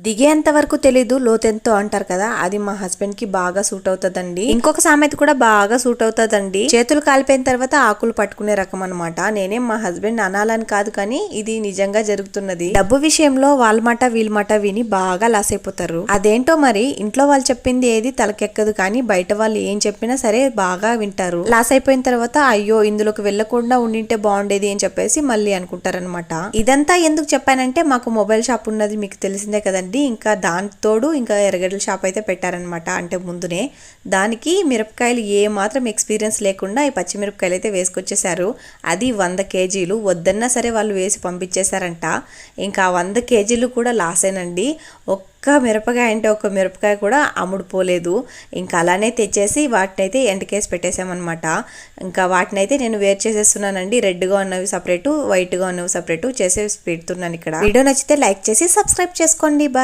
దిగేంత వరకు తెలీదు లోతెంతో అంటారు కదా, అది మా హస్బెండ్ కి బాగా సూట్ అవుతుందండి. ఇంకొక సామెత కూడా బాగా సూట్ అవుతుందండి, చేతులు కాలిపోయిన తర్వాత ఆకులు పట్టుకునే రకం అనమాట. నేనేం మా హస్బెండ్ అనాలని కాదు, కానీ ఇది నిజంగా జరుగుతున్నది. డబ్బు విషయంలో వాళ్ళ మాట వీళ్ళ మాట విని బాగా లాస్ అయిపోతారు. అదేంటో మరి, ఇంట్లో వాళ్ళు చెప్పింది ఏది తలకెక్కదు, కానీ బయట వాళ్ళు ఏం చెప్పినా సరే బాగా వింటారు. లాస్ అయిపోయిన తర్వాత అయ్యో ఇందులోకి వెళ్లకుండా ఉండింటే బాగుండేది అని చెప్పేసి మళ్ళీ అనుకుంటారనమాట. ఇదంతా ఎందుకు చెప్పానంటే, మాకు మొబైల్ షాప్ ఉన్నది మీకు తెలిసిందే కదండి. ఇంకా దానితోడు ఇంకా ఎర్రగడ్డల షాప్ అయితే పెట్టారనమాట. అంటే ముందునే దానికి మిరపకాయలు ఏ మాత్రం ఎక్స్పీరియన్స్ లేకుండా ఈ పచ్చిమిరపకాయలు అయితే వేసుకొచ్చేసారు. అది 100 కేజీలు వద్దన్నా సరే వాళ్ళు వేసి పంపించేశారంట. ఇంకా 100 కేజీలు కూడా లాసేనండి. ఒక్క మిరపకాయ అంటే ఒక మిరపకాయ కూడా అమ్ముడుపోలేదు. ఇంకా అలానే తెచ్చేసి వాటిని అయితే ఎండకేసి పెట్టేసామన్నమాట. ఇంకా వాటిని అయితే నేను వేరు చేసేస్తున్నానండి. రెడ్గా ఉన్నవి సపరేటు, వైట్గా ఉన్నవి సపరేటు చేసేసి పెడుతున్నాను ఇక్కడ. వీడియో నచ్చితే లైక్ చేసి సబ్స్క్రైబ్ చేసుకోండి. బాయ్.